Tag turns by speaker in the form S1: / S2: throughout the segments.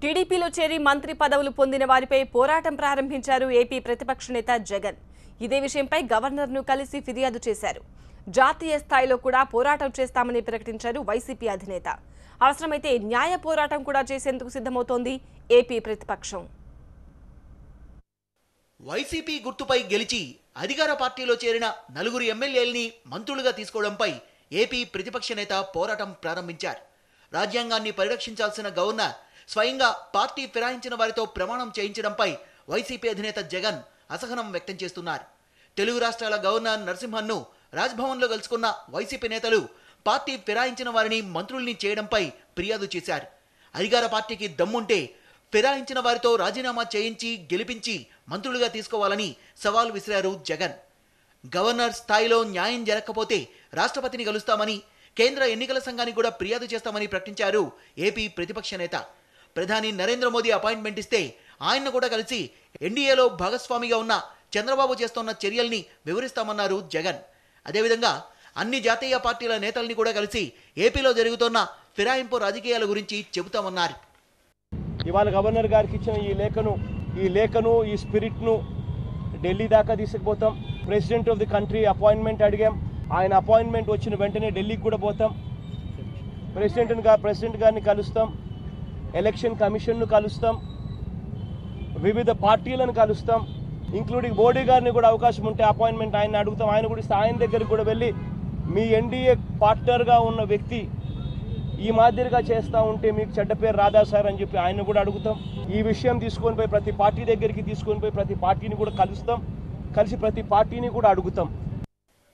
S1: టీడీపీలో చేరి మంత్రి పదవులు పొందిన వారిపై పోరాటం ప్రారంభించారు ఏపీ ప్రతిపక్ష నేత జగన్. ఇదే విషయంపై గవర్నర్ను కలిసి ఫిర్యాదు చేశారు. జాతీయ స్థాయిలో కూడా పోరాటం చేస్తామని ప్రకటించారు వైసీపీ అధినేత. అవసరమైతే న్యాయ పోరాటం కూడా చేసేందుకు సిద్ధమవుతోంది ఏపీ ప్రతిపక్షం.
S2: వైసీపీ గుర్తుపై గెలిచి అధికార పార్టీలో చేరిన నలుగురు ఎమ్మెల్యేల్ని మంత్రులుగా తీసుకోవడంపై ఏపీ ప్రతిపక్ష నేత పోరాటం ప్రారంభించారు. రాజ్యాంగాన్ని పరిరక్షించాల్సిన గవర్నర్ స్వయంగా పార్టీ ఫిరాయించిన వారితో ప్రమాణం చేయించడంపై వైసీపీ అధినేత జగన్ అసహనం వ్యక్తం చేస్తున్నారు. తెలుగు రాష్ట్రాల గవర్నర్ నరసింహన్ను రాజ్భవన్లో కలుసుకున్న వైసీపీ నేతలు పార్టీ ఫిరాయించిన వారిని మంత్రుల్ని చేయడంపై ఫిర్యాదు చేశారు. అధికార పార్టీకి దమ్ముంటే ఫిరాయించిన వారితో రాజీనామా చేయించి గెలిపించి మంత్రులుగా తీసుకోవాలని సవాల్ విసిరారు జగన్. గవర్నర్ స్థాయిలో న్యాయం జరగకపోతే రాష్ట్రపతిని కలుస్తామని, కేంద్ర ఎన్నికల సంఘానికి కూడా ఫిర్యాదు చేస్తామని ప్రకటించారు ఏపీ ప్రతిపక్ష నేత. ప్రధాని నరేంద్ర మోదీ అపాయింట్మెంట్ ఇస్తే ఆయన్ను కూడా కలిసి ఎన్డీఏలో భాగస్వామిగా ఉన్న చంద్రబాబు చేస్తున్న చర్యల్ని వివరిస్తామన్నారు జగన్. అదేవిధంగా అన్ని జాతీయ పార్టీల నేతల్ని కూడా కలిసి ఏపీలో జరుగుతున్న ఫిరాయింపు రాజకీయాల గురించి చెబుతామన్నారు.
S3: ఇవాళ గవర్నర్ గారికి ఇచ్చిన ఈ లేఖను ఈ స్పిరిట్ను ఢిల్లీ దాకా తీసుకుపోతాం. President of the country appointment అడిగాం. ఆయన అపాయింట్మెంట్ వచ్చిన వెంటనే ఢిల్లీకి కూడా పోతాం. ప్రెసిడెంట్ గారిని కలుస్తాం, ఎలక్షన్ కమిషన్ను కలుస్తాం, వివిధ పార్టీలను కలుస్తాం, ఇంక్లూడింగ్ మోడీ గారిని కూడా అవకాశం ఉంటే అపాయింట్మెంట్ ఆయన అడుగుతాం. ఆయన కూడా ఇస్తే ఆయన దగ్గరికి కూడా వెళ్ళి మీ ఎన్డీఏ పార్ట్నర్గా ఉన్న వ్యక్తి ఈ మాదిరిగా చేస్తూ ఉంటే మీకు చెడ్డ పేరు రాదా సార్ అని చెప్పి ఆయన కూడా అడుగుతాం. ఈ విషయం తీసుకొని పోయి ప్రతి పార్టీ దగ్గరికి తీసుకొని పోయి ప్రతి పార్టీని కూడా కలుస్తాం, కలిసి ప్రతి పార్టీని కూడా అడుగుతాం.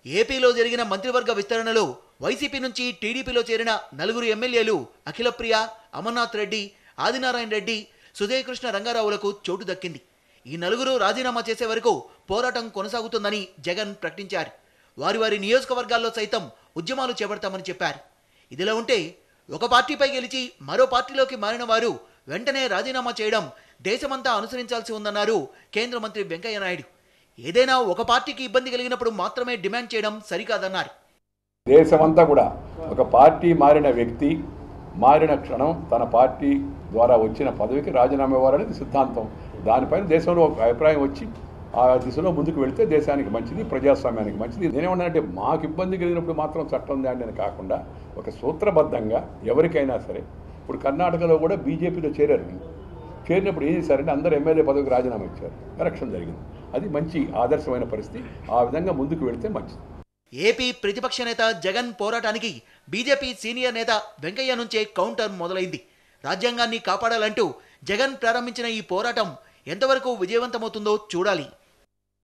S2: ఏపీలో జరిగిన మంత్రివర్గ విస్తరణలో వైసీపీ నుంచి టీడీపీలో చేరిన నలుగురు ఎమ్మెల్యేలు అఖిలప్రియ, అమర్నాథ్ రెడ్డి, ఆదినారాయణ రెడ్డి, సుజయకృష్ణ రంగారావులకు చోటు దక్కింది. ఈ నలుగురు రాజీనామా చేసే వరకు పోరాటం కొనసాగుతుందని జగన్ ప్రకటించారు. వారి నియోజకవర్గాల్లో సైతం ఉద్యమాలు చేపడతామని చెప్పారు. ఇదిలా ఉంటే ఒక పార్టీపై గెలిచి మరో పార్టీలోకి మారిన వారు వెంటనే రాజీనామా చేయడం దేశమంతా అనుసరించాల్సి ఉందన్నారు కేంద్ర మంత్రి వెంకయ్య నాయుడు. ఏదైనా ఒక పార్టీకి ఇబ్బంది కలిగినప్పుడు మాత్రమే డిమాండ్ చేయడం సరికాదన్నారు.
S4: దేశమంతా కూడా ఒక పార్టీ మారిన వ్యక్తి మారిన క్షణం తన పార్టీ ద్వారా వచ్చిన పదవికి రాజీనామా ఇవ్వాలనేది సిద్ధాంతం. దానిపైన దేశంలో ఒక అభిప్రాయం వచ్చి ఆ దిశలో ముందుకు వెళితే దేశానికి మంచిది, ప్రజాస్వామ్యానికి మంచిది. నేనేమన్నానంటే మాకు ఇబ్బంది కలిగినప్పుడు మాత్రం చట్టం దాన్ని అని కాకుండా ఒక సూత్రబద్ధంగా ఎవరికైనా సరే, ఇప్పుడు కర్ణాటకలో కూడా బీజేపీలో చేరినప్పుడు ఏం చేశారంటే అందరూ ఎమ్మెల్యే పదవికి రాజీనామా ఇచ్చారు, ఎలక్షన్ జరిగింది. అది మంచి ఆదర్శమైన పరిస్థితి. ఆ విధంగా ముందుకు వెళితే మంచిది.
S2: ఏపీ ప్రతిపక్ష నేత జగన్ పోరాటానికి బీజేపీ సీనియర్ నేత వెంకయ్య నుంచే కౌంటర్ మొదలైంది. రాజ్యాంగాన్ని కాపాడాలంటూ జగన్ ప్రారంభించిన ఈ పోరాటం ఎంతవరకు విజయవంతమవుతుందో చూడాలి.